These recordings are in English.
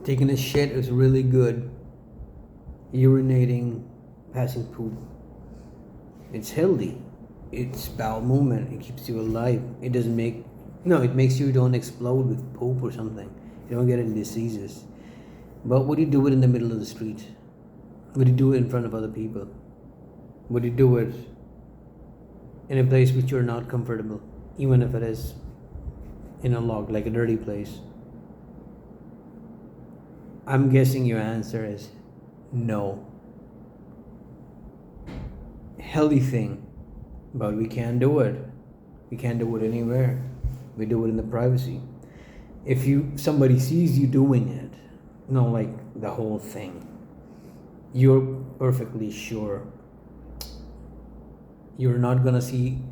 Taking a shit is really good. Urinating, passing poop. It's healthy. It's bowel movement. It keeps you alive. It doesn't make no. It makes you don't explode with poop or something. You don't get any diseases. But would you do it in the middle of the street? Would you do it in front of other people? Would you do it in a place which you're not comfortable, even if it is in a log, like a dirty place? I'm guessing your answer is no. Healthy thing, but we can't do it. We can't do it anywhere. We do it in the privacy. If somebody sees you doing it, like the whole thing, you're perfectly sure you're not gonna see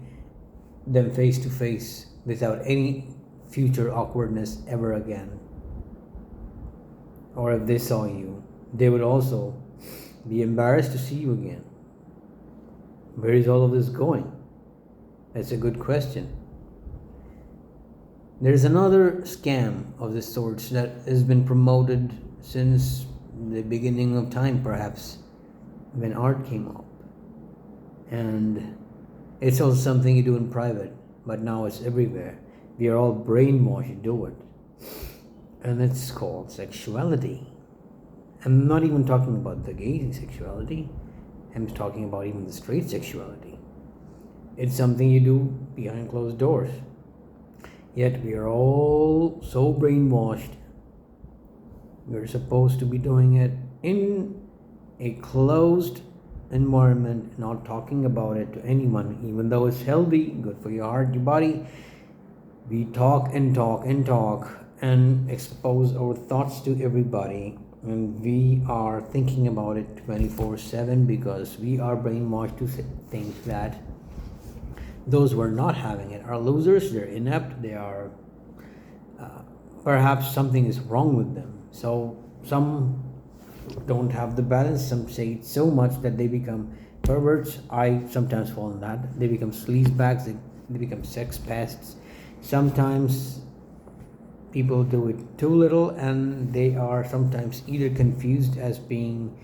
them face to face without any future awkwardness ever again. Or if they saw you, they would also be embarrassed to see you again. Where is all of this going? That's a good question. There's another scam of this sort that has been promoted since the beginning of time, perhaps, when art came up. And it's also something you do in private, but now it's everywhere. We are all brainwashed to do it. And it's called sexuality. I'm not even talking about the gay sexuality. I'm talking about even the straight sexuality. It's something you do behind closed doors. Yet we are all so brainwashed. We're supposed to be doing it in a closed environment, not talking about it to anyone, even though it's healthy, good for your heart, your body. We talk and talk and talk and expose our thoughts to everybody, and we are thinking about it 24/7 because we are brainwashed to think that those who are not having it are losers, they're inept, they are perhaps something is wrong with them. So some don't have the balance, some say it so much that they become perverts. I sometimes fall in that. They become sleazebags, they become sex pests. Sometimes people do it too little, and they are sometimes either confused as being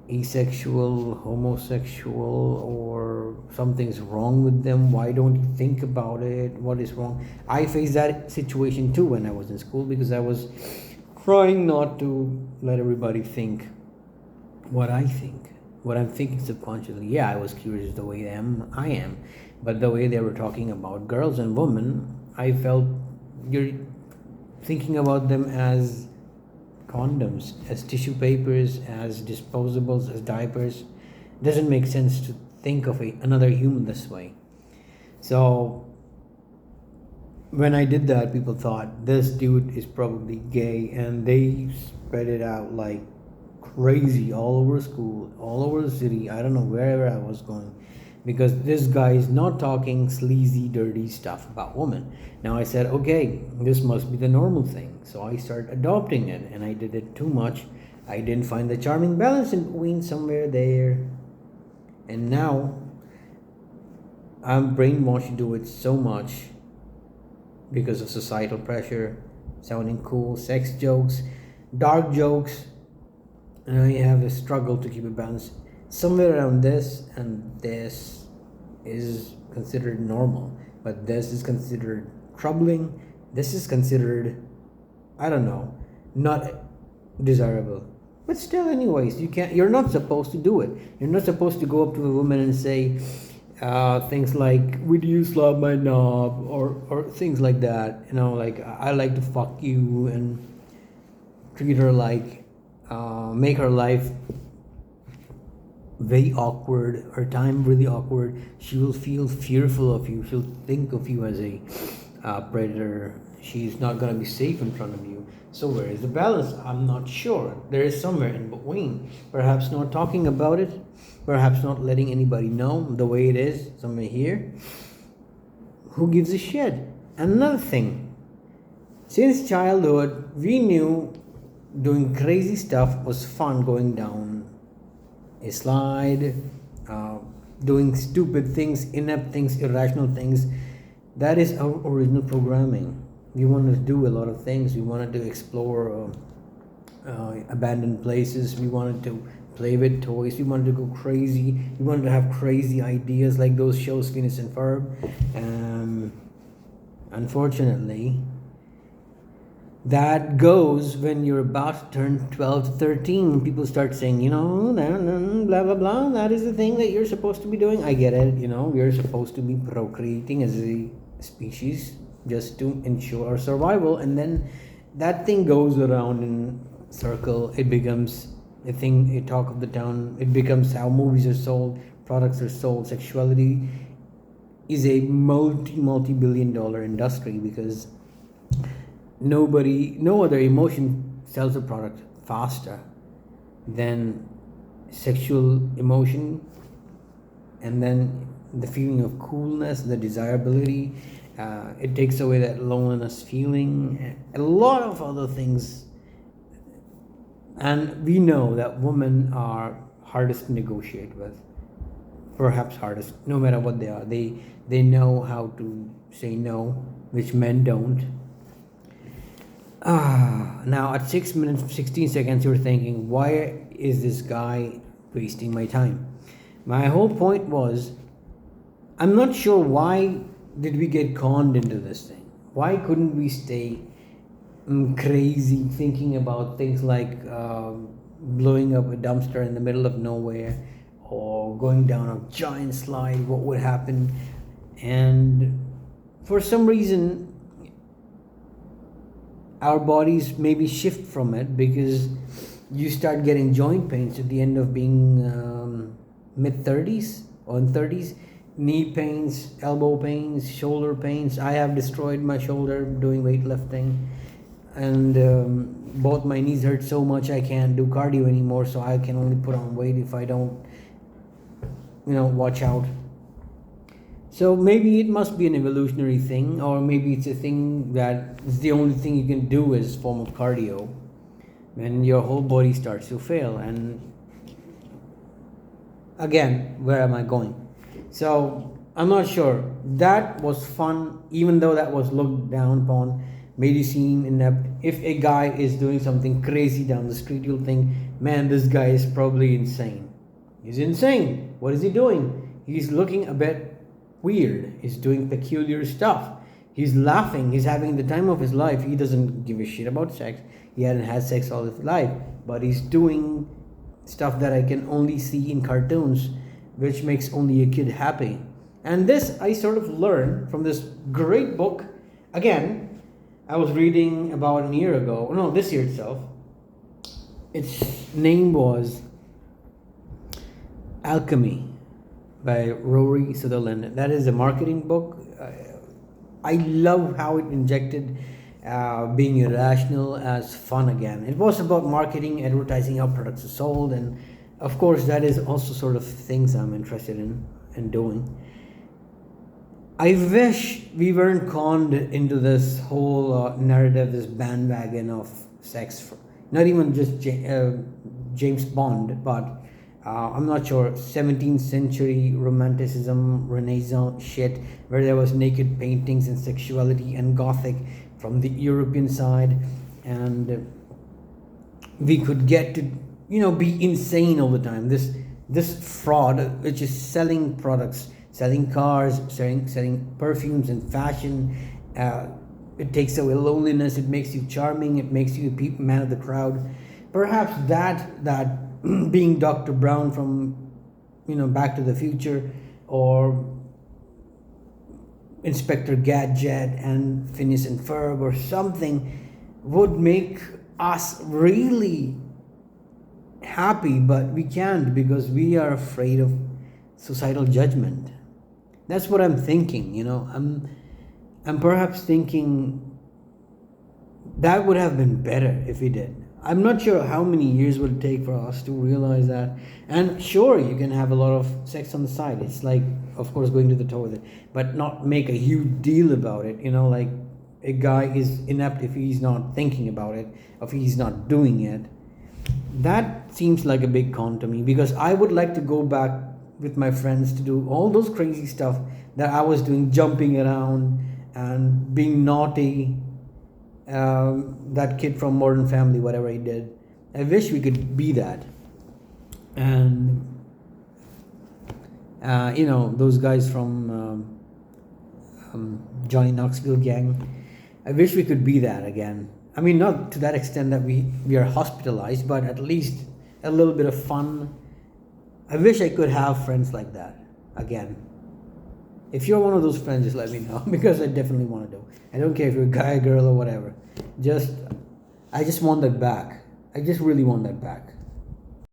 asexual, homosexual, or something's wrong with them. Why don't you think about it? What is wrong? I faced that situation too when I was in school, because I was trying not to let everybody think what I think, what I'm thinking subconsciously. Yeah, I was curious the way I am, but the way they were talking about girls and women, I felt you're thinking about them as condoms, as tissue papers, as disposables, as diapers. Doesn't make sense to think of another human this way. So when I did that, people thought this dude is probably gay, and they spread it out like crazy all over school, all over the city. I don't know wherever I was going, because this guy is not talking sleazy, dirty stuff about women. Now I said, okay, this must be the normal thing. So I started adopting it, and I did it too much. I didn't find the charming balance in between somewhere there. And now I'm brainwashed to do it so much because of societal pressure, sounding cool, sex jokes, dark jokes. And I have a struggle to keep a balance. Somewhere around this and this is considered normal, but this is considered troubling. This is considered, I don't know, not desirable. But still, anyways, you're not supposed to do it. You're not supposed to go up to a woman and say things like, would you slap my knob, or things like that. Like, I like to fuck you, and treat her like, make her life very awkward, her time really awkward. She will feel fearful of you. She'll think of you as a predator. She's not going to be safe in front of you. So where is the balance? I'm not sure. There is somewhere in between. Perhaps not talking about it, perhaps not letting anybody know the way it is, somewhere here. Who gives a shit? Another thing, since childhood we knew doing crazy stuff was fun, going down a slide, doing stupid things, inept things, irrational things. That is our original programming. We wanted to do a lot of things. We wanted to explore abandoned places. We wanted to play with toys. We wanted to go crazy. We wanted to have crazy ideas like those shows, Phineas and Ferb. Unfortunately, that goes when you're about to turn 12 to 13. People start saying, blah, blah, blah. That is the thing that you're supposed to be doing. I get it. We're supposed to be procreating as a species just to ensure our survival. And then that thing goes around in circle. It becomes a thing, a talk of the town. It becomes how movies are sold, products are sold. Sexuality is a multi-billion dollar industry because no other emotion sells a product faster than sexual emotion, and then the feeling of coolness, the desirability. It takes away that loneliness feeling, a lot of other things. And we know that women are hardest to negotiate with, perhaps hardest, no matter what they are. They know how to say no, which men don't. Now at 6 minutes 16 seconds you're thinking, why is this guy wasting my time? My whole point was, I'm not sure why did we get conned into this thing. Why couldn't we stay crazy thinking about things like blowing up a dumpster in the middle of nowhere, or going down a giant slide, what would happen? And for some reason our bodies maybe shift from it, because you start getting joint pains at the end of being mid-30s or in 30s. Knee pains, elbow pains, shoulder pains. I have destroyed my shoulder doing weightlifting, and both my knees hurt so much I can't do cardio anymore, so I can only put on weight if I don't watch out. So maybe it must be an evolutionary thing, or maybe it's a thing that is the only thing you can do as a form of cardio when your whole body starts to fail. And again, where am I going? So I'm not sure. That was fun, even though that was looked down upon, made you seem inept. If a guy is doing something crazy down the street, you'll think, man, this guy is probably insane. He's insane. What is he doing? He's looking a bit weird. He's doing peculiar stuff. He's laughing. He's having the time of his life. He doesn't give a shit about sex. He hadn't had sex all his life, but he's doing stuff that I can only see in cartoons, which makes only a kid happy. And this I sort of learned from this great book. Again, I was reading about a year ago. No, this year itself. Its name was Alchemy by Rory Sutherland. That is a marketing book. I love how it injected being irrational as fun again. It was about marketing, advertising, how products are sold, and of course that is also sort of things I'm interested in doing. I wish we weren't conned into this whole narrative, this bandwagon of sex. Not even just James Bond, but I'm not sure, 17th century romanticism, Renaissance shit, where there was naked paintings and sexuality and gothic from the European side, and we could get to be insane all the time. This fraud, which is selling products, selling cars, selling perfumes and fashion. It takes away loneliness. It makes you charming. It makes you a man of the crowd. Perhaps that being Dr. Brown from Back to the Future, or Inspector Gadget and Phineas and Ferb or something, would make us really happy, but we can't because we are afraid of societal judgment. That's what I'm thinking. I'm perhaps thinking that would have been better if we did. I'm not sure how many years would it take for us to realize that. And sure, you can have a lot of sex on the side. It's like, of course, going to the toilet, but not make a huge deal about it. Like a guy is inept if he's not thinking about it, if he's not doing it. That seems like a big con to me, because I would like to go back with my friends to do all those crazy stuff that I was doing, jumping around and being naughty. That kid from Modern Family, whatever he did, I wish we could be that. And those guys from Johnny Knoxville gang, I wish we could be that again. I mean, not to that extent that we are hospitalized, but at least a little bit of fun. I wish I could have friends like that again. If you're one of those friends, just let me know, because I definitely want to do. I don't care if you're a guy, girl, or whatever. I just want that back. I just really want that back.